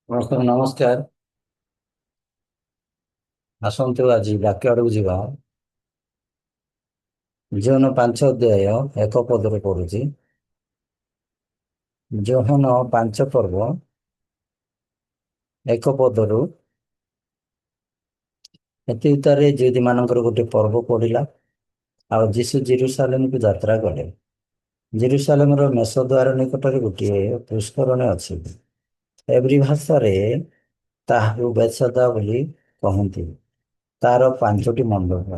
ନମସ୍କାର ନମସ୍କାର। ଆସନ୍ତୁ ଆଜି ବାକ୍ୟ ଆଡକୁ ଯିବା। ଜୋହନ 5 ଅଧ୍ୟାୟ 1 ପଦରେ ପଢୁଛି। ଜୋହନ 5 ପର୍ବ 1 ପଦରୁ ଏତି ଭିତରେ ଯୁଦି ମାନଙ୍କର ଗୋଟେ ପର୍ବ ପଡିଲା ଆଉ ଯୀଶୁ ଜେରୁସାଲେମକୁ ଯାତ୍ରା କଲେ। ଜେରୁସାଲେମର ମେଷ ଦ୍ୱାର ନିକଟରେ ଗୋଟିଏ ପୁଷ୍କରଣୀ ଅଛି। ଏବ୍ରି ଭାଷାରେ ତାହାକୁ ବେଥସାଦା ବୋଲି କହନ୍ତି। ତାର 5ଟି ମଣ୍ଡପ।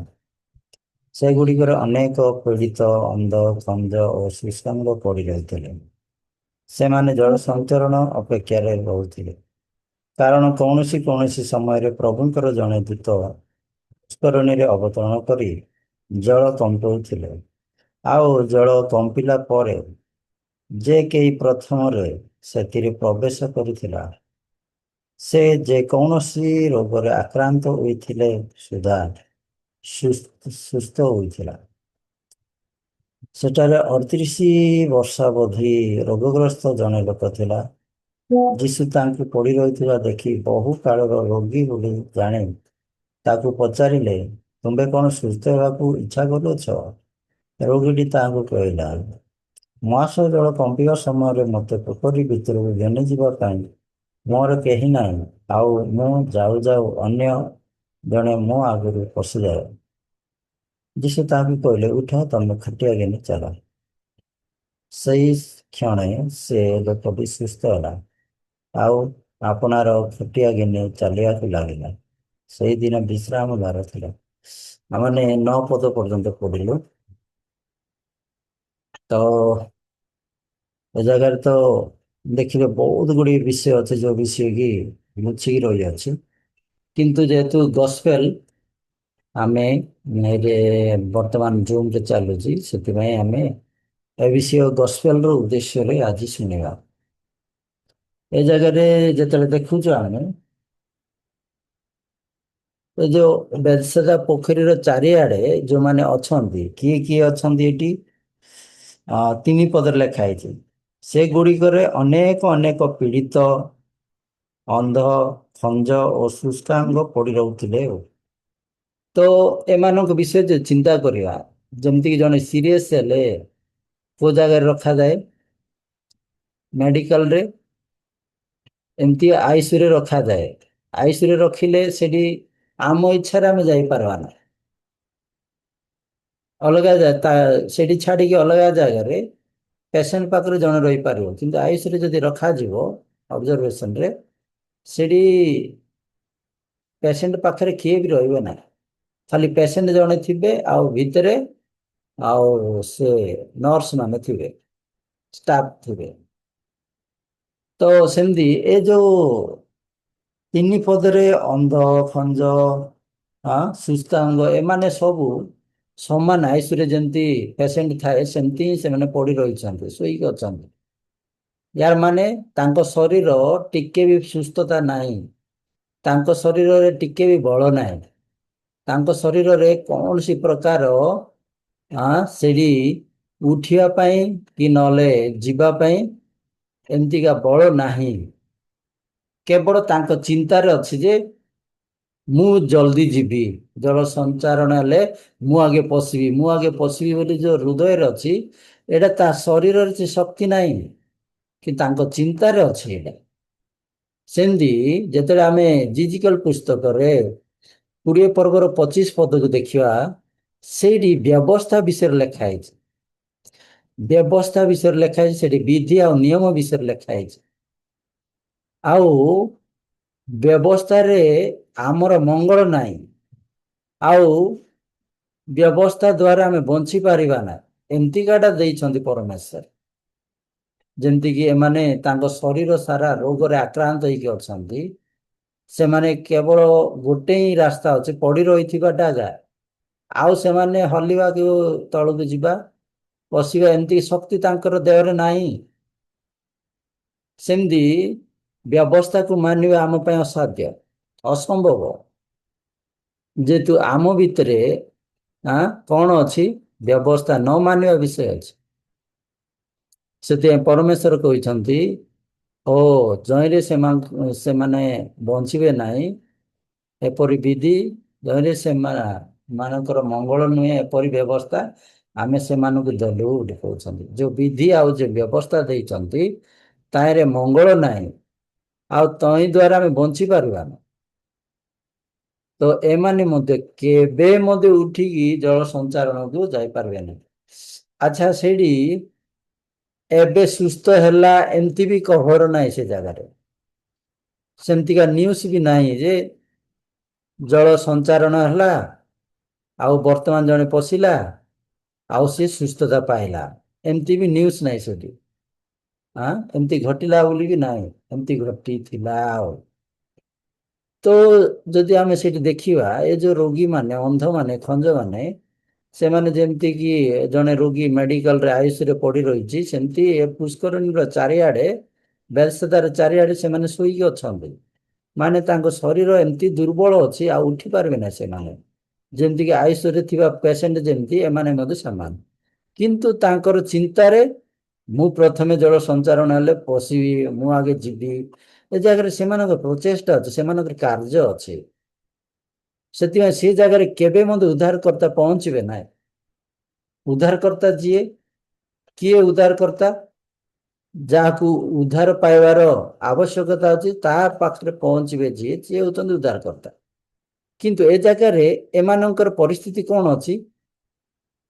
ସେଗୁଡ଼ିକରେ ଅନେକ ପୀଡ଼ିତ, ଅନ୍ଧ, ଖଞ୍ଜ ଓ ସୁସ୍ଥାଙ୍ଗ ପଡ଼ି ରହିଥିଲେ। ସେମାନେ ଜଳ ସଞ୍ଚରଣ ଅପେକ୍ଷାରେ ରହୁଥିଲେ, କାରଣ କୌଣସି କୌଣସି ସମୟରେ ପ୍ରଭୁଙ୍କର ଜଣେ ଦୂତ ପୁଷ୍କରିଣୀରେ ଅବତରଣ କରି ଜଳ କମ୍ପଉଥିଲେ। ଆଉ ଜଳ କମ୍ପିଲା ପରେ ଯେ କେହି ପ୍ରଥମରେ ସେଥିରେ ପ୍ରବେଶ କରୁଥିଲା, ସେ ଯେକୌଣସି ରୋଗରେ ଆକ୍ରାନ୍ତ ହୋଇଥିଲେ ସୁଦ୍ଧା ସୁସ୍ଥ ହୋଇଥିଲା। ସେଠାରେ 38 ବର୍ଷାବଧି ରୋଗଗ୍ରସ୍ତ ଜଣେ ଲୋକ ଥିଲା। ଯୀଶୁ ତାଙ୍କୁ ପଡ଼ି ରହିଥିବା ଦେଖି ବହୁ କାଳର ରୋଗୀ ବୋଲି ଜାଣି ତାକୁ ପଚାରିଲେ, ତୁମେ କ'ଣ ସୁସ୍ଥ ହେବାକୁ ଇଚ୍ଛା କରୁଅଛ? ରୋଗୀଟି ତାହାଙ୍କୁ କହିଲା, ମହାଶୟ, ଜଳ କମ୍ପିବା ସମୟରେ ମୋତେ ପୋଖରୀ ଭିତରକୁ ଘେନି ଯିବା ପାଇଁ ମୋର କେହି ନାହିଁ, ଆଉ ମୁଁ ଯାଉ ଯାଉ ଅନ୍ୟ ଜଣେ ମୋ ଆଗରୁ ପଶିଯାଏ। ଯୀଶୁ ତାହାକୁ କହିଲେ, ଉଠ, ତମେ ଖଟିଆ ଘେନି ଚାଲ। ସେହି କ୍ଷଣେ ସେ ଲୋକଟି ସୁସ୍ଥ ହେଲା, ଆଉ ଆପଣାର ଖଟିଆ ଘେନି ଚାଲିବାକୁ ଲାଗିଲା। ସେଇଦିନ ବିଶ୍ରାମ ବାର ଥିଲା। ଆମେ 9 ପଦ ପର୍ଯ୍ୟନ୍ତ ପଢିଲୁ। ତ ଏ ଜାଗାରେ ତ ଦେଖିବେ ବହୁତ ଗୁଡ଼ିଏ ବିଷୟ ଅଛି, ଯୋଉ ବିଷୟ କି ଲୁଚିକି ରହିଅଛି। କିନ୍ତୁ ଯେହେତୁ ଗସ୍ପେଲ ଆମେ ଏବେ ବର୍ତ୍ତମାନ ଜୁମରେ ଚାଲୁଛି, ସେଥିପାଇଁ ଆମେ ଏ ବିଷୟ ଗସ୍ପେଲର ଉଦ୍ଦେଶ୍ୟରେ ଆଜି ଶୁଣିବା। ଏ ଜାଗାରେ ଯେତେବେଳେ ଦେଖୁଛୁ ଆମେ ଏ ଯୋଉ ବେଥସାଦା ପୋଖରୀର ଚାରିଆଡେ ଯୋଉମାନେ ଅଛନ୍ତି, କିଏ କିଏ ଅଛନ୍ତି ଏଠି? 3 ପଦରେ ଲେଖା ହେଇଛି, ସେଗୁଡ଼ିକରେ ଅନେକ ଅନେକ ପୀଡ଼ିତ, ଅନ୍ଧ, ଖଞ୍ଜ ଓ ସୁସ୍ଥାଙ୍ଗ ପଡ଼ି ରହୁଥିଲେ। ତ ଏମାନଙ୍କ ବିଷୟରେ ଚିନ୍ତା କରିବା, ଯେମିତିକି ଜଣେ ସିରିୟସ୍ ହେଲେ କୋଉ ଜାଗାରେ ରଖାଯାଏ? ମେଡିକାଲରେ, ଏମିତି ଆଇସିୟୁରେ ରଖାଯାଏ। ଆଇସିୟୁରେ ରଖିଲେ ସେଠି ଆମ ଇଚ୍ଛାରେ ଆମେ ଯାଇପାରିବା ନା, ଅଲଗା ସେଠି ଛାଡିକି ଅଲଗା ଜାଗାରେ ପେସେଣ୍ଟ ପାଖରେ ଜଣେ ରହିପାରିବ। କିନ୍ତୁ ଆଇସିୟୁରେ ଯଦି ରଖାଯିବ ଅବଜରଭେସନରେ, ସେଠି ପେସେଣ୍ଟ ପାଖରେ କିଏ ବି ରହିବେ ନାହିଁ, ଖାଲି ପେସେଣ୍ଟ ଜଣେ ଥିବେ, ଆଉ ଭିତରେ ଆଉ ସେ ନର୍ସ ମାନେ ଥିବେ, ଷ୍ଟାଫ ଥିବେ। ତ ସେମିତି ଏ ଯୋଉ 3 ପଦରେ ଅନ୍ଧ, ଖଞ୍ଜ, ସୁସ୍ଥାଙ୍ଗ, ଏମାନେ ସବୁ ସମାନ ଆଇସିୟୁରେ ଯେମିତି ପେସେଣ୍ଟ ଥାଏ, ସେମିତି ହିଁ ସେମାନେ ପଡ଼ି ରହିଛନ୍ତି, ଶୋଇକି ଅଛନ୍ତି। ୟାର ମାନେ ତାଙ୍କ ଶରୀର ଟିକେ ବି ସୁସ୍ଥତା ନାହିଁ, ତାଙ୍କ ଶରୀରରେ ଟିକେ ବି ବଳ ନାହିଁ, ତାଙ୍କ ଶରୀରରେ କୌଣସି ପ୍ରକାର ସେଠି ଉଠିବା ପାଇଁ କି ନହେଲେ ଯିବା ପାଇଁ ଏମିତିକା ବଳ ନାହିଁ। କେବଳ ତାଙ୍କ ଚିନ୍ତାରେ ଅଛି ଯେ ମୁଁ ଜଲ୍ଦି ଯିବି, ଜଳ ସଞ୍ଚାରଣ ହେଲେ ମୁଁ ଆଗେ ପଶିବି, ମୁଁ ଆଗେ ପଶିବି ବୋଲି ଯୋଉ ହୃଦୟରେ ଅଛି, ଏଇଟା ତା ଶରୀରରେ ସେ ଶକ୍ତି ନାହିଁ, କି ତାଙ୍କ ଚିନ୍ତାରେ ଅଛି ଏଇଟା। ସେମିତି ଯେତେବେଳେ ଆମେ ଜିଜିକଲ ପୁସ୍ତକରେ 20 ପର୍ବର 25 ପଦକୁ ଦେଖିବା, ସେଇଠି ବ୍ୟବସ୍ଥା ବିଷୟରେ ଲେଖା ହେଇଛି। ବ୍ୟବସ୍ଥା ବିଷୟରେ ଲେଖା ହେଇଛି, ସେଠି ବିଧି ଆଉ ନିୟମ ବିଷୟରେ ଲେଖା ହେଇଛି। ଆଉ ବ୍ୟବସ୍ଥାରେ ଆମର ମଙ୍ଗଳ ନାହିଁ, ଆଉ ବ୍ୟବସ୍ଥା ଦ୍ୱାରା ଆମେ ବଞ୍ଚି ପାରିବା ନା, ଏମିତିକାଟା ଦେଇଛନ୍ତି ପରମେଶ୍ୱର। ଯେମିତିକି ଏମାନେ ତାଙ୍କ ଶରୀର ସାରା ରୋଗରେ ଆକ୍ରାନ୍ତ ହେଇକି ଅଛନ୍ତି। ସେମାନେ କେବଳ ଗୋଟେ ହିଁ ରାସ୍ତା ଅଛି, ପଡ଼ି ରହିଥିବା ଜାଗା, ଆଉ ସେମାନେ ହଲିବାକୁ, ତଳକୁ ଯିବା, ବସିବା, ଏମିତି ଶକ୍ତି ତାଙ୍କର ଦେହରେ ନାହିଁ। ସେମିତି ବ୍ୟବସ୍ଥାକୁ ମାନିବା ଆମ ପାଇଁ ଅସାଧ୍ୟ, ଅସମ୍ଭବ। ଯେହେତୁ ଆମ ଭିତରେ କ'ଣ ଅଛି? ବ୍ୟବସ୍ଥା ନ ମାନିବା ବିଷୟ ଅଛି। ସେଥିପାଇଁ ପରମେଶ୍ୱର କହିଛନ୍ତି, ଓ ଜଇଁରେ ସେମାନେ ବଞ୍ଚିବେ ନାହିଁ ଏପରି ବିଧି, ଜଇଁରେ ମାନଙ୍କର ମଙ୍ଗଳ ନୁହେଁ ଏପରି ବ୍ୟବସ୍ଥା ଆମେ ସେମାନଙ୍କୁ ଦେଲୁ ବୋଲି କହୁଛନ୍ତି। ଯୋଉ ବିଧି ଆଉ ଯୋଉ ବ୍ୟବସ୍ଥା ଦେଇଛନ୍ତି ତାହିଁରେ ମଙ୍ଗଳ ନାହିଁ, ଆଉ ତହିଁ ଦ୍ୱାରା ଆମେ ବଞ୍ଚି ପାରିବାନି। ତ ଏମାନେ ମଧ୍ୟ କେବେ ମଧ୍ୟ ଉଠିକି ଜଳ ସଞ୍ଚାରଣକୁ ଯାଇପାରିବେନି। ଆଚ୍ଛା, ସେଇଠି ଏବେ ସୁସ୍ଥ ହେଲା ଏମିତି ବି ଖବର ନାହିଁ ସେ ଜାଗାରେ। ସେମିତିକା ନ୍ୟୁଜ ବି ନାହିଁ ଯେ ଜଳ ସଞ୍ଚାରଣ ହେଲା ଆଉ ବର୍ତ୍ତମାନ ଜଣେ ପଶିଲା ଆଉ ସେ ସୁସ୍ଥତା ପାଇଲା, ଏମିତି ବି ନ୍ୟୁଜ ନାହିଁ ସେଠି। ହଁ, ଏମିତି ଘଟିଲା ବୋଲି ବି ନାହିଁ, ଏମିତି ଘଟିଥିଲା ଆଉ। ତ ଯଦି ଆମେ ସେଠି ଦେଖିବା ଏ ଯୋଉ ରୋଗୀ ମାନେ, ଅନ୍ଧ ମାନେ, ଖଞ୍ଜ ମାନେ, ସେମାନେ ଯେମିତି କି ଜଣେ ରୋଗୀ ମେଡିକାଲରେ ଆଇସିୟୁରେ ପଡି ରହିଛି, ସେମିତି ଏ ପୁଷ୍କରିଣୀର ଚାରିଆଡେ ବେଲସେଦାର ଚାରିଆଡେ ସେମାନେ ଶୋଇକି ଅଛନ୍ତି। ମାନେ ତାଙ୍କ ଶରୀର ଏମିତି ଦୁର୍ବଳ ଅଛି ଆଉ ଉଠି ପାରିବେ ନାହିଁ ସେମାନେ। ଯେମିତିକି ଆଇସିୟୁରେ ଥିବା ପେସେଣ୍ଟ ଯେମିତି ଏମାନେ ମଧ୍ୟ ସମାନ। କିନ୍ତୁ ତାଙ୍କର ଚିନ୍ତାରେ ମୁଁ ପ୍ରଥମେ ଜଳ ସଞ୍ଚାରଣ ହେଲେ ପଶିବି, ମୁଁ ଆଗେ ଯିବି, ଏ ଜାଗାରେ ସେମାନଙ୍କର ପ୍ରଚେଷ୍ଟା ଅଛି, ସେମାନଙ୍କର କାର୍ଯ୍ୟ ଅଛି। ସେଥିପାଇଁ ସେ ଜାଗାରେ କେବେ ମଧ୍ୟ ଉଦ୍ଧାରକର୍ତ୍ତା ପହଞ୍ଚିବେ ନାହିଁ। ଉଦ୍ଧାରକର୍ତ୍ତା ଯିଏ, କିଏ ଉଦ୍ଧାରକର୍ତ୍ତା? ଯାହାକୁ ଉଦ୍ଧାର ପାଇବାର ଆବଶ୍ୟକତା ଅଛି ତା ପାଖରେ ପହଞ୍ଚିବେ ଯିଏ, ସିଏ ହେଉଛନ୍ତି ଉଦ୍ଧାରକର୍ତ୍ତା। କିନ୍ତୁ ଏ ଜାଗାରେ ଏମାନଙ୍କର ପରିସ୍ଥିତି କଣ ଅଛି?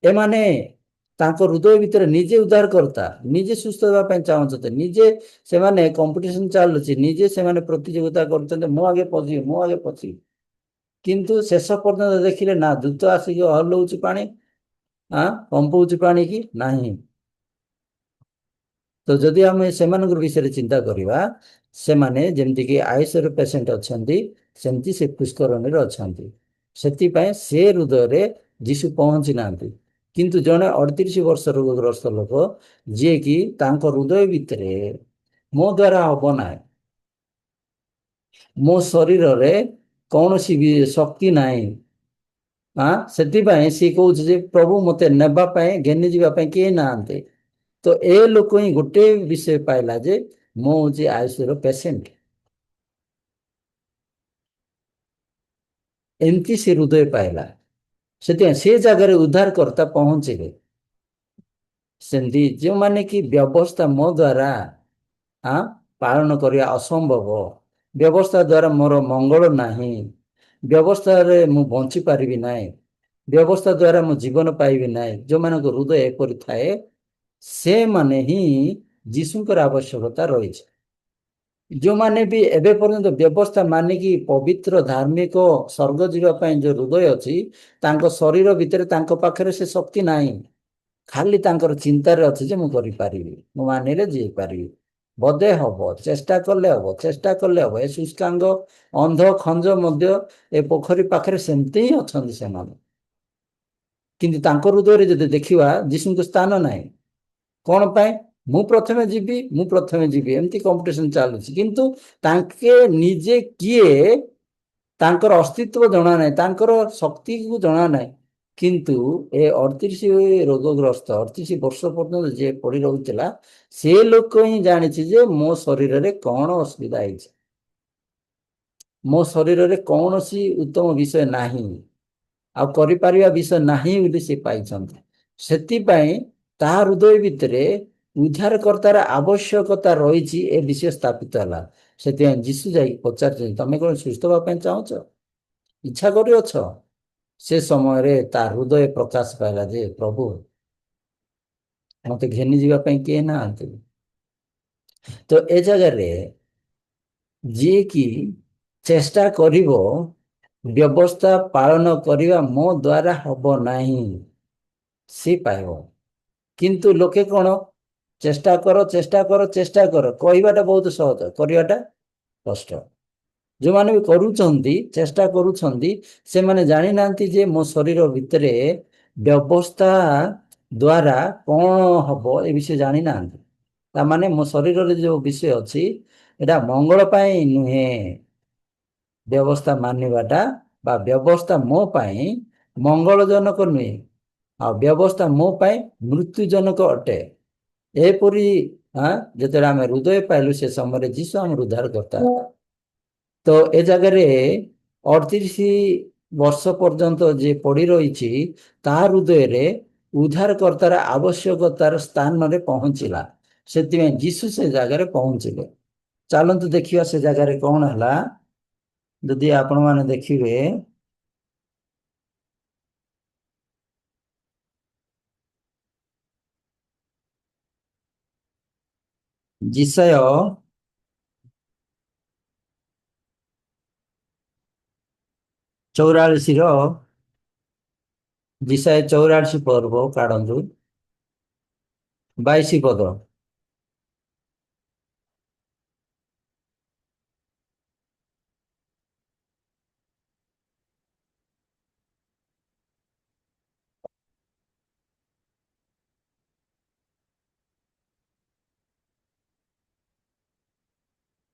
ଏମାନେ ତାଙ୍କ ହୃଦୟ ଭିତରେ ନିଜେ ଉଦ୍ଧାରକର୍ତ୍ତା, ନିଜେ ସୁସ୍ଥ ହେବା ପାଇଁ ଚାହୁଁଛନ୍ତି, ନିଜେ ସେମାନେ କମ୍ପିଟିସନ ଚାଲୁଛି, ନିଜେ ସେମାନେ ପ୍ରତିଯୋଗିତା କରୁଛନ୍ତି, ମୁଁ ଆଗେ ପଶିବି, ମୁଁ ଆଗେ ପଶିବି। କିନ୍ତୁ ଶେଷ ପର୍ଯ୍ୟନ୍ତ ଦେଖିଲେ ନା ଦୂତ ଆସିକି ହଲଉଛି ପାଣି, କମ୍ପଉଛି ପାଣି କି ନାହିଁ। ତ ଯଦି ଆମେ ସେମାନଙ୍କ ବିଷୟରେ ଚିନ୍ତା କରିବା, ସେମାନେ ଯେମିତିକି ଆଇସିୟୁର ପେସେଣ୍ଟ ଅଛନ୍ତି ସେମିତି ସେ ପୁଷ୍କରଣୀରେ ଅଛନ୍ତି। ସେଥିପାଇଁ ସେ ହୃଦୟରେ ଯୀଶୁ ପହଞ୍ଚି ନାହାନ୍ତି। କିନ୍ତୁ ଜଣେ 38 ବର୍ଷ ରୋଗଗ୍ରସ୍ତ ଲୋକ, ଯିଏକି ତାଙ୍କ ହୃଦୟ ଭିତରେ ମୋ ଦ୍ୱାରା ହବ ନାହିଁ, ମୋ ଶରୀରରେ କୌଣସି ବି ଶକ୍ତି ନାହିଁ, ସେଥିପାଇଁ ସିଏ କହୁଛି ଯେ ପ୍ରଭୁ ମତେ ନେବା ପାଇଁ, ଘେନି ଯିବା ପାଇଁ କେହି ନାହାନ୍ତି। ତ ଏ ଲୋକ ହିଁ ଗୋଟେ ବିଷୟ ପାଇଲା ଯେ ମୁଁ ହଉଛି ଆଇସିୟୁର ପେସେଣ୍ଟ। ଏମିତି ସେ ହୃଦୟ ପାଇଲା। ସେଥିପାଇଁ ସେ ଜାଗାରେ ଉଦ୍ଧାରକର୍ତ୍ତା ପହଞ୍ଚିବେ। ସେମିତି ଯେଉଁମାନେ କି ବ୍ୟବସ୍ଥା ମୋ ଦ୍ୱାରା ପାଳନ କରିବା ଅସମ୍ଭବ, ବ୍ୟବସ୍ଥା ଦ୍ୱାରା ମୋର ମଙ୍ଗଳ ନାହିଁ, ବ୍ୟବସ୍ଥାରେ ମୁଁ ବଞ୍ଚି ପାରିବି ନାହିଁ, ବ୍ୟବସ୍ଥା ଦ୍ୱାରା ମୁଁ ଜୀବନ ପାଇବି ନାହିଁ, ଯେଉଁମାନଙ୍କ ହୃଦୟ ଏପରି ଥାଏ ସେମାନେ ହିଁ ଯୀଶୁଙ୍କର ଆବଶ୍ୟକତା ରହିଛି। ଯେଉଁମାନେ ବି ଏବେ ପର୍ଯ୍ୟନ୍ତ ବ୍ୟବସ୍ଥା ମାନିକି ପବିତ୍ର ଧାର୍ମିକ ସ୍ୱର୍ଗ ଯିବା ପାଇଁ ଯୋଉ ହୃଦୟ ଅଛି, ତାଙ୍କ ଶରୀର ଭିତରେ ତାଙ୍କ ପାଖରେ ସେ ଶକ୍ତି ନାହିଁ। ଖାଲି ତାଙ୍କର ଚିନ୍ତାରେ ଅଛି ଯେ ମୁଁ କରିପାରିବି, ମୁଁ ମାନିଲେ ଯାଇପାରିବି, ବୋଧେ ହବ, ଚେଷ୍ଟା କଲେ ହବ, ଚେଷ୍ଟା କଲେ ହବ। ଏ ଶୁଷ୍କାଙ୍ଗ ଅନ୍ଧ ଖଞ୍ଜ ମଧ୍ୟ ଏ ପୋଖରୀ ପାଖରେ ସେମିତି ହିଁ ଅଛନ୍ତି ସେମାନେ। କିନ୍ତୁ ତାଙ୍କ ହୃଦୟରେ ଯଦି ଦେଖିବା ଯୀଶୁଙ୍କ ସ୍ଥାନ ନାହିଁ। କଣ ପାଇଁ? ମୁଁ ପ୍ରଥମେ ଯିବି, ମୁଁ ପ୍ରଥମେ ଯିବି, ଏମିତି କମ୍ପିଟିସନ ଚାଲୁଛି। କିନ୍ତୁ ତାଙ୍କେ ନିଜେ କିଏ ତାଙ୍କର ଅସ୍ତିତ୍ୱ ଜଣା ନାହିଁ, ତାଙ୍କର ଶକ୍ତିକୁ ଜଣା ନାହିଁ। କିନ୍ତୁ ଏ 38 ରୋଗଗ୍ରସ୍ତ 38 ବର୍ଷ ପର୍ଯ୍ୟନ୍ତ ଯିଏ ପଡି ରହୁଥିଲା, ସେ ଲୋକ ହିଁ ଜାଣିଛି ଯେ ମୋ ଶରୀରରେ କଣ ଅସୁବିଧା ହେଇଛି, ମୋ ଶରୀରରେ କୌଣସି ଉତ୍ତମ ବିଷୟ ନାହିଁ, ଆଉ କରିପାରିବା ବିଷୟ ନାହିଁ ବୋଲି ସେ ପାଇଛନ୍ତି। ସେଥିପାଇଁ ତା ହୃଦୟ ଭିତରେ ଉଦ୍ଧାରକର୍ତ୍ତାର ଆବଶ୍ୟକତା ରହିଛି, ଏ ବିଷୟ ସ୍ଥାପିତ ହେଲା। ସେଥିପାଇଁ ଯୀଶୁ ଯାଇକି ପଚାରୁଛନ୍ତି, ତମେ କଣ ସୁସ୍ଥ ହେବା ପାଇଁ ଚାହୁଁଛ, ଇଚ୍ଛା କରିଅଛ? ସେ ସମୟରେ ତା ହୃଦୟ ପ୍ରକାଶ ପାଇଲା ଯେ ପ୍ରଭୁ ମତେ ଘେନି ଯିବା ପାଇଁ କେହି ନାହାନ୍ତି। ତ ଏ ଜାଗାରେ ଯିଏକି ଚେଷ୍ଟା କରିବ ବ୍ୟବସ୍ଥା ପାଳନ କରିବା ମୋ ଦ୍ୱାରା ହବ ନାହିଁ, ସେ ପାଇବ। କିନ୍ତୁ ଲୋକେ କଣ, ଚେଷ୍ଟା କର, ଚେଷ୍ଟା କର, ଚେଷ୍ଟା କର, କହିବାଟା ବହୁତ ସହଜ, କରିବାଟା କଷ୍ଟ। ଯେଉଁମାନେ ବି କରୁଛନ୍ତି, ଚେଷ୍ଟା କରୁଛନ୍ତି, ସେମାନେ ଜାଣିନାହାନ୍ତି ଯେ ମୋ ଶରୀର ଭିତରେ ବ୍ୟବସ୍ଥା ଦ୍ୱାରା କଣ ହବ ଏ ବିଷୟ ଜାଣିନାହାନ୍ତି। ତାମାନେ ମୋ ଶରୀରରେ ଯୋଉ ବିଷୟ ଅଛି ଏଟା ମଙ୍ଗଳ ପାଇଁ ନୁହେଁ। ବ୍ୟବସ୍ଥା ମାନିବାଟା ବା ବ୍ୟବସ୍ଥା ମୋ ପାଇଁ ମଙ୍ଗଳଜନକ ନୁହେଁ, ଆଉ ବ୍ୟବସ୍ଥା ମୋ ପାଇଁ ମୃତ୍ୟୁଜନକ ଅଟେ। ଏପରି ହଁ ଯେତେବେଳେ ଆମେ ହୃଦୟ ପାଇଲୁ ସେ ସମୟରେ ଯୀଶୁ ଆମର ଉଦ୍ଧାର କରିଥା। ତ ଏ ଜାଗାରେ 38 ବର୍ଷ ପର୍ଯ୍ୟନ୍ତ ଯିଏ ପଡି ରହିଛି ତା ହୃଦୟରେ ଉଦ୍ଧାରକର୍ତ୍ତାର ଆବଶ୍ୟକତାର ସ୍ଥାନରେ ପହଞ୍ଚିଲା। ସେଥିପାଇଁ ଯୀଶୁ ସେ ଜାଗାରେ ପହଞ୍ଚିଲେ। ଚାଲନ୍ତୁ ଦେଖିବା ସେ ଜାଗାରେ କଣ ହେଲା। ଯଦି ଆପଣମାନେ ଦେଖିବେ ଜିସାୟ 44ର ଜିସାୟ 44 ପର୍ବ କାଢନ୍ତୁ 22 ପଦ।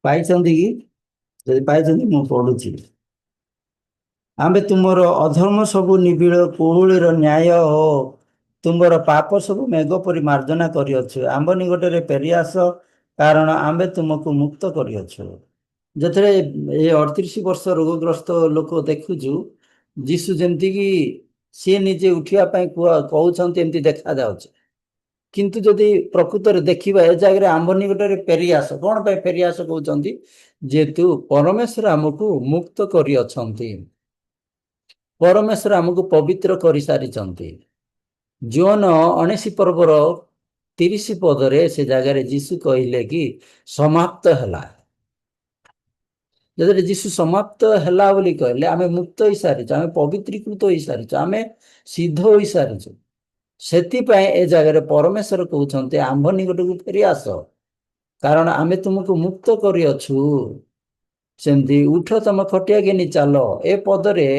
ପାଇଛନ୍ତି କି? ଯଦି ପାଇଛନ୍ତି ମୁଁ ପଢୁଛି। ଆମ୍ଭେ ତୁମର ଅଧର୍ମ ସବୁ ନିବିଡ଼ କୁହୁଳିର ନ୍ୟାୟ ଓ ତୁମର ପାପ ସବୁ ମେଘ ପରି ମାର୍ଜନା କରିଅଛୁ। ଆମ୍ଭ ନିକଟରେ ଫେରିଆସ, କାରଣ ଆମ୍ଭେ ତୁମକୁ ମୁକ୍ତ କରିଅଛୁ। ଯେତେବେଳେ ଏ 38 ବର୍ଷ ରୋଗଗ୍ରସ୍ତ ଲୋକ ଦେଖୁଛୁ, ଯୀଶୁ ଯେମିତିକି ସିଏ ନିଜେ ଉଠିବା ପାଇଁ କହୁଛନ୍ତି ଏମିତି ଦେଖାଯାଉଛି। କିନ୍ତୁ ଯଦି ପ୍ରକୃତରେ ଦେଖିବା ଏ ଜାଗାରେ ଆମ୍ଭ ନିକଟରେ ଫେରିଆସ, କଣ ପାଇଁ ଫେରିଆସ କହୁଛନ୍ତି? ଯେହେତୁ ପରମେଶ୍ୱର ଆମକୁ ମୁକ୍ତ କରିଅଛନ୍ତି, ପରମେଶ୍ୱର ଆମକୁ ପବିତ୍ର କରିସାରିଛନ୍ତି। ଜୋନ 19 ପର୍ବର 30 ପଦରେ ସେ ଜାଗାରେ ଯୀଶୁ କହିଲେ କି ସମାପ୍ତ ହେଲା। ଯେତେବେଳେ ଯୀଶୁ ସମାପ୍ତ ହେଲା ବୋଲି କହିଲେ ଆମେ ମୁକ୍ତ ହେଇସାରିଛୁ, ଆମେ ପବିତ୍ରୀକୃତ ହେଇସାରିଛୁ, ଆମେ ସିଦ୍ଧ ହୋଇସାରିଛୁ। ସେଥିପାଇଁ ଏ ଜାଗାରେ ପରମେଶ୍ୱର କହୁଛନ୍ତି ଆମ୍ଭ ନିକଟକୁ ଫେରି ଆସ, କାରଣ ଆମେ ତୁମକୁ ମୁକ୍ତ କରିଅଛୁ। ସେମିତି ଉଠ ତମ ଖଟିଆ ଘେନି ଚାଲ, ଏ ପଦରେ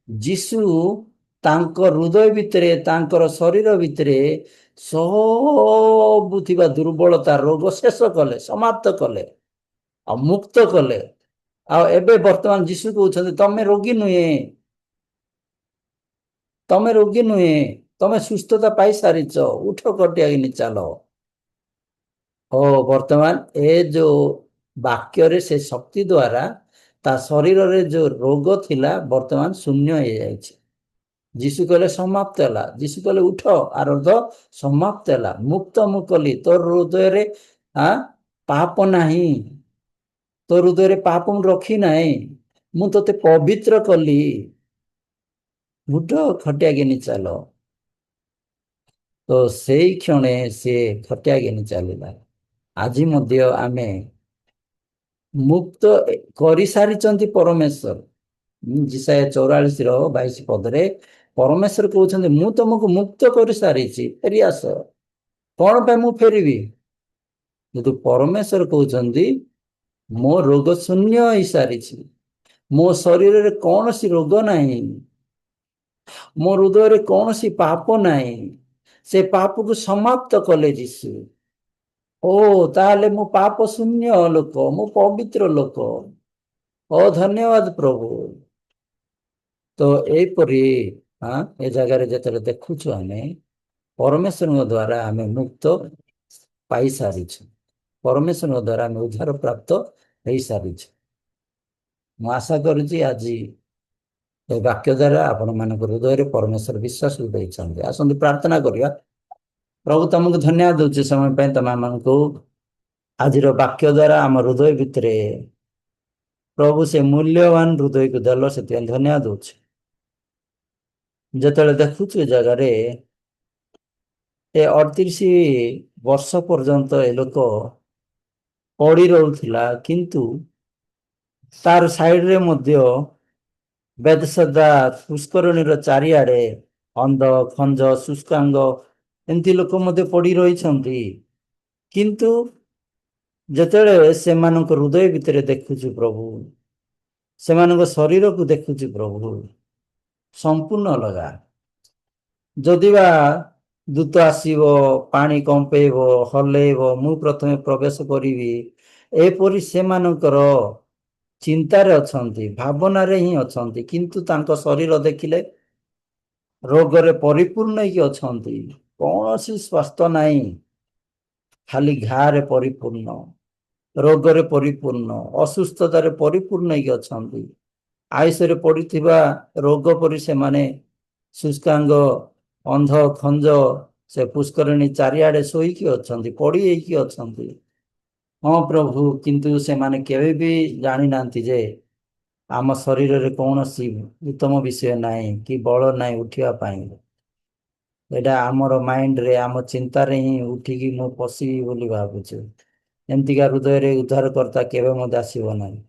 ଯୀଶୁ ତାଙ୍କ ହୃଦୟ ଭିତରେ, ତାଙ୍କର ଶରୀର ଭିତରେ ସବୁ ଥିବା ଦୁର୍ବଳତା ରୋଗ ଶେଷ କଲେ, ସମାପ୍ତ କଲେ ଆଉ ମୁକ୍ତ କଲେ। ଆଉ ଏବେ ବର୍ତ୍ତମାନ ଯୀଶୁ କହୁଛନ୍ତି ତମେ ରୋଗୀ ନୁହେଁ, ତମେ ରୋଗୀ ନୁହେଁ, ତମେ ସୁସ୍ଥତା ପାଇସାରିଛ, ଉଠ ଖଟିଆ ଘେନି ଚାଲ। ଓ ବର୍ତ୍ତମାନ ଏ ଯୋଉ ବାକ୍ୟରେ ସେ ଶକ୍ତି ଦ୍ୱାରା ତା ଶରୀରରେ ଯୋଉ ରୋଗ ଥିଲା ବର୍ତ୍ତମାନ ଶୂନ୍ୟ ହେଇଯାଇଛି। ଯୀଶୁ କହିଲେ ସମାପ୍ତ ହେଲା। ଯୀଶୁ କହିଲେ ଉଠ, ଆରୋଧ ସମାପ୍ତ ହେଲା, ମୁକ୍ତ ମୁଁ କଲି। ତୋର ହୃଦୟରେ ପାପ ନାହିଁ, ତୋ ହୃଦୟରେ ପାପ ମୁଁ ରଖି ନାହିଁ, ମୁଁ ତୋତେ ପବିତ୍ର କଲି। ଉଠ ଖଟିଆ ଘେନି ଚାଲ। ତ ସେଇ କ୍ଷଣେ ସେ ଖଟିଆ ଘେନି ଚାଲିଲା। ଆଜି ମଧ୍ୟ ଆମେ ମୁକ୍ତ କରିସାରିଛନ୍ତି ପରମେଶ୍ୱର। ଜିସାୟ 44:22 ପରମେଶ୍ୱର କହୁଛନ୍ତି ମୁଁ ତମକୁ ମୁକ୍ତ କରିସାରିଛି, ଫେରି ଆସ। କଣ ପାଇଁ ମୁଁ ଫେରିବି? କିନ୍ତୁ ପରମେଶ୍ୱର କହୁଛନ୍ତି ମୋ ରୋଗ ଶୂନ୍ୟ ହେଇସାରିଛି, ମୋ ଶରୀରରେ କୌଣସି ରୋଗ ନାହିଁ, ମୋ ହୃଦୟରେ କୌଣସି ପାପ ନାହିଁ। ସେ ପାପକୁ ସମାପ୍ତ କଲେ ଯୀଶୁ। ଓ ତାହେଲେ ମୁଁ ପାପ ଶୂନ୍ୟ ଲୋକ, ମୁଁ ପବିତ୍ର ଲୋକ। ଓ ଧନ୍ୟବାଦ ପ୍ରଭୁ। ତ ଏଇପରି ଏ ଜାଗାରେ ଯେତେବେଳେ ଦେଖୁଛୁ ଆମେ ପରମେଶ୍ୱରଙ୍କ ଦ୍ୱାରା ଆମେ ମୁକ୍ତ ପାଇସାରିଛୁ, ପରମେଶ୍ୱରଙ୍କ ଦ୍ୱାରା ଆମେ ଉଦ୍ଧାର ପ୍ରାପ୍ତ ହେଇସାରିଛୁ। ମୁଁ ଆଶା କରୁଛି ଆଜି ଏ ବାକ୍ୟ ଦ୍ୱାରା ଆପଣମାନଙ୍କ ହୃଦୟରେ ପରମେଶ୍ୱର ବିଶ୍ୱାସ ଦେଇଛନ୍ତି। ଆସନ୍ତୁ ପ୍ରାର୍ଥନା କରିବା। ପ୍ରଭୁ ତମକୁ ଧନ୍ୟବାଦ ଦଉଛି ସମୟ ପାଇଁ, ତମେ ଆମକୁ ଆଜିର ବାକ୍ୟ ଦ୍ୱାରା ଆମ ହୃଦୟ ଭିତରେ ପ୍ରଭୁ ସେ ମୂଲ୍ୟବାନ ହୃଦୟକୁ ଦେଲ, ସେଥିପାଇଁ ଧନ୍ୟବାଦ ଦଉଛି। ଯେତେବେଳେ ଦେଖୁଛୁ ଏ ଜାଗାରେ ଏ 38 ବର୍ଷ ପର୍ଯ୍ୟନ୍ତ ଏ ଲୋକ ପଡି ରହୁଥିଲା, କିନ୍ତୁ ତାର ସାଇଡରେ ମଧ୍ୟ ବେଦସଦା ପୁଷ୍କରଣୀର ଚାରିଆଡେ ଅନ୍ଧ, ଖଞ୍ଜ, ଶୁଷ୍କାଙ୍ଗ ଏମିତି ଲୋକ ମଧ୍ୟ ପଡି ରହିଛନ୍ତି। କିନ୍ତୁ ଯେତେବେଳେ ସେମାନଙ୍କ ହୃଦୟ ଭିତରେ ଦେଖୁଛୁ ପ୍ରଭୁ, ସେମାନଙ୍କ ଶରୀରକୁ ଦେଖୁଛୁ ପ୍ରଭୁ, ସମ୍ପୂର୍ଣ୍ଣ ଅଲଗା। ଯଦିବା ଦୂତ ଆସିବ, ପାଣି କମ୍ପେଇବ, ହଲେଇବ, ମୁଁ ପ୍ରଥମେ ପ୍ରବେଶ କରିବି, ଏପରି ସେମାନଙ୍କର ଚିନ୍ତାରେ ଅଛନ୍ତି, ଭାବନାରେ ହିଁ ଅଛନ୍ତି। କିନ୍ତୁ ତାଙ୍କ ଶରୀର ଦେଖିଲେ ରୋଗରେ ପରିପୂର୍ଣ୍ଣ ହେଇକି ଅଛନ୍ତି, କୌଣସି ସ୍ୱାସ୍ଥ୍ୟ ନାହିଁ। ଖାଲି ଘାରେ ପରିପୂର୍ଣ୍ଣ, ରୋଗରେ ପରିପୂର୍ଣ୍ଣ, ଅସୁସ୍ଥତାରେ ପରିପୂର୍ଣ୍ଣ ହେଇକି ଅଛନ୍ତି। ଆୟୁଷରେ ପଡ଼ିଥିବା ରୋଗ ପରି ସେମାନେ ଶୁଷ୍କାଙ୍ଗ, ଅନ୍ଧ, ଖଞ୍ଜ ସେ ପୁଷ୍କରିଣୀ ଚାରିଆଡ଼େ ଶୋଇକି ଅଛନ୍ତି, ପଡ଼ି ହେଇକି ଅଛନ୍ତି। ହଁ ପ୍ରଭୁ, କିନ୍ତୁ ସେମାନେ କେବେ ବି ଜାଣିନାହାନ୍ତି ଯେ ଆମ ଶରୀରରେ କୌଣସି ଉତ୍ତମ ବିଷୟ ନାହିଁ କି ବଳ ନାହିଁ ଉଠିବା ପାଇଁ। ଏଇଟା ଆମର ମାଇଣ୍ଡରେ, ଆମ ଚିନ୍ତାରେ ହିଁ ଉଠିକି ମୁଁ ପଶିବି ବୋଲି ଭାବୁଛୁ। ଏମିତିକା ହୃଦୟରେ ଉଦ୍ଧାରକର୍ତ୍ତା କେବେ ମଧ୍ୟ ଆସିବ ନାହିଁ।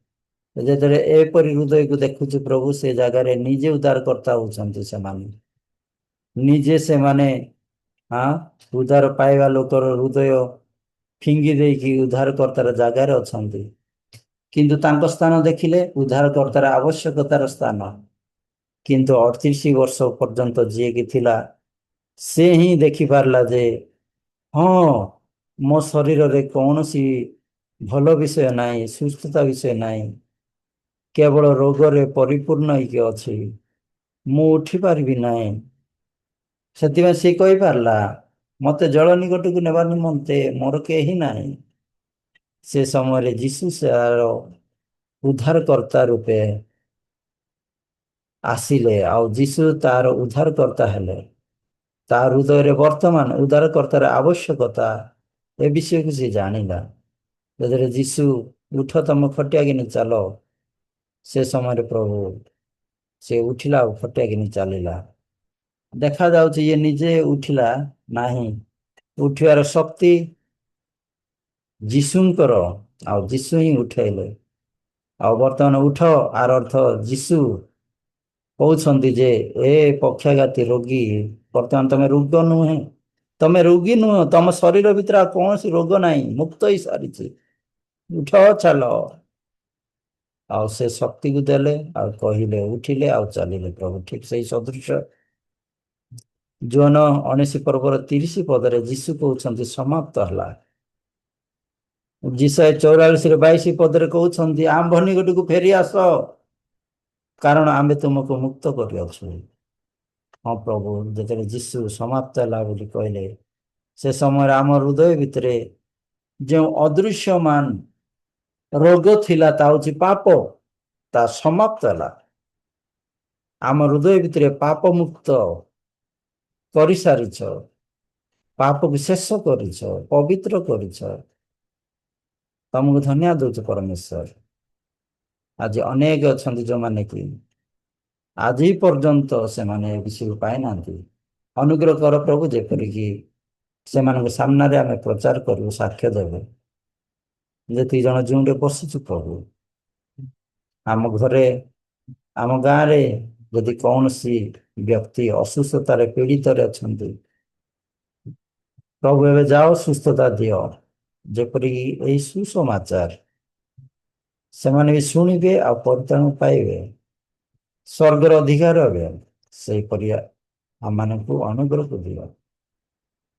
ଯେତେବେଳେ ଏପରି ହୃଦୟକୁ ଦେଖୁଛୁ ପ୍ରଭୁ, ସେ ଜାଗାରେ ନିଜେ ଉଦ୍ଧାରକର୍ତ୍ତା ହଉଛନ୍ତି ସେମାନେ। ନିଜେ ସେମାନେ ହଁ ଉଦ୍ଧାର ପାଇବା ଲୋକର ହୃଦୟ ଫିଙ୍ଗି ଦେଇକି ଉଦ୍ଧାରକର୍ତ୍ତାର ଜାଗାରେ ଅଛନ୍ତି। କିନ୍ତୁ ତାଙ୍କ ସ୍ଥାନ ଦେଖିଲେ ଉଦ୍ଧାରକର୍ତ୍ତାର ଆବଶ୍ୟକତାର ସ୍ଥାନ। କିନ୍ତୁ 38 ବର୍ଷ ପର୍ଯ୍ୟନ୍ତ ଯିଏକି ଥିଲା, ସେ ହିଁ ଦେଖିପାରିଲା ଯେ ହଁ, ମୋ ଶରୀରରେ କୌଣସି ଭଲ ବିଷୟ ନାହିଁ, ସୁସ୍ଥତା ବିଷୟ ନାହିଁ, କେବଳ ରୋଗରେ ପରିପୂର୍ଣ୍ଣ ହେଇକି ଅଛି, ମୁଁ ଉଠି ପାରିବି ନାହିଁ। ସେଥିପାଇଁ ସେ କହିପାରିଲା, ମୋତେ ଜଳ ନିକଟକୁ ନେବା ନିମନ୍ତେ ମୋର କେହି ନାହିଁ। ସେ ସମୟରେ ଯୀଶୁ ତାର ଉଦ୍ଧାରକର୍ତ୍ତା ରୂପେ ଆସିଲେ, ଆଉ ଯୀଶୁ ତାର ଉଦ୍ଧାରକର୍ତ୍ତା ହେଲେ। ତା ହୃଦୟରେ ବର୍ତ୍ତମାନ ଉଦ୍ଧାରକର୍ତ୍ତାର ଆବଶ୍ୟକତା ଏ ବିଷୟକୁ ସେ ଜାଣିଲା। ଯେତେବେଳେ ଯୀଶୁ ଉଠ ତମ ଖଟିଆକିନି ଚାଲ, ସେ ସମୟରେ ପ୍ରଭୁ ସେ ଉଠିଲା ଆଉ ଖଟିଆକିନି ଚାଲିଲା। ଦେଖାଯାଉଛି ଇଏ ନିଜେ ଉଠିଲା ନାହିଁ, ଉଠିବାର ଶକ୍ତି ଯୀଶୁଙ୍କର, ଆଉ ଯୀଶୁ ହିଁ ଉଠେଇଲେ। ଆଉ ବର୍ତ୍ତମାନ ଉଠ ଆର ଅର୍ଥ ଯୀଶୁ କହୁଛନ୍ତି ଯେ ଏ ପକ୍ଷାଘାତୀ ରୋଗୀ, ବର୍ତ୍ତମାନ ତମେ ରୋଗ ନୁହେଁ, ତମେ ରୋଗୀ ନୁହଁ, ତମ ଶରୀର ଭିତରେ ଆଉ କୌଣସି ରୋଗ ନାହିଁ, ମୁକ୍ତ ହେଇସାରିଛି, ଉଠ ଚାଲ। ଆଉ ସେ ଶକ୍ତିକୁ ଦେଲେ, ଆଉ କହିଲେ, ଉଠିଲେ ଆଉ ଚାଲିଲେ ପ୍ରଭୁ। ଠିକ ସେଇ ସଦୃଶ ଜୋନ 19 ପର୍ବର 30 ପଦରେ ଯୀଶୁ କହୁଛନ୍ତି ସମାପ୍ତ ହେଲା। ଯିଶାୟ 44:22 କହୁଛନ୍ତି ଆମ୍ଭ ନିକଟକୁ ଫେରି ଆସ, କାରଣ ଆମେ ତୁମକୁ ମୁକ୍ତ କରିଅଛୁ। ହଁ ପ୍ରଭୁ, ଯେତେବେଳେ ଯୀଶୁ ସମାପ୍ତ ହେଲା ବୋଲି କହିଲେ, ସେ ସମୟରେ ଆମ ହୃଦୟ ଭିତରେ ଯେଉଁ ଅଦୃଶ୍ୟମାନ ରୋଗ ଥିଲା, ତା ହେଉଛି ପାପ, ତା ସମାପ୍ତ ହେଲା। ଆମ ହୃଦୟ ଭିତରେ ପାପ ମୁକ୍ତ କରିସାରିଛ, ପାପକୁ ଶେଷ କରିଛ, ପବିତ୍ର କରିଛ। ତମକୁ ଧନ୍ୟବାଦ ଦଉଛୁ ପରମେଶ୍ୱର। ଆଜି ଅନେକ ଅଛନ୍ତି ଯେଉଁମାନେ କି ଆଜି ପର୍ଯ୍ୟନ୍ତ ସେମାନେ ଏ ବିଷୟକୁ ପାଇନାହାନ୍ତି। ଅନୁଗ୍ରହ କର ପ୍ରଭୁ, ଯେପରିକି ସେମାନଙ୍କ ସାମ୍ନାରେ ଆମେ ପ୍ରଚାର କରିବୁ, ସାକ୍ଷ୍ୟ ଦେବୁ। ଯେତିକି ଜଣ ଯେଉଁଠି ବସିଛୁ ପ୍ରଭୁ, ଆମ ଘରେ, ଆମ ଗାଁରେ ଯଦି କୌଣସି ବ୍ୟକ୍ତି ଅସୁସ୍ଥତାରେ ପୀଡ଼ିତରେ ଅଛନ୍ତି, ପ୍ରଭୁ ଏବେ ଯାଅ ସୁସ୍ଥତା ଦିଅ, ଯେପରିକି ଏହି ସୁସମାଚାର ସେମାନେ ବି ଶୁଣିବେ ଆଉ ପରିତ୍ରାଣ ପାଇବେ, ସ୍ୱର୍ଗର ଅଧିକାର ହେବେ। ସେହିପରି ଆମମାନଙ୍କୁ ଅନୁଗ୍ରହ ଦିଅ।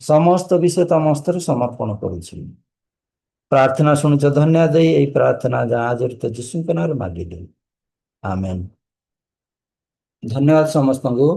ସମସ୍ତ ବିଷୟ ତମ ହସ୍ତରେ ସମର୍ପଣ କରୁଛି। ପ୍ରାର୍ଥନା ଶୁଣିଛ, ଧନ୍ୟବାଦ ଦେଇ ଏହି ପ୍ରାର୍ଥନା ଯାହା ଜଡ଼ିତ ଯୀଶୁଙ୍କ ନାଁରେ ମାଗିଲି, ଆମେନ୍। ଧନ୍ୟବାଦ ସମସ୍ତଙ୍କୁ।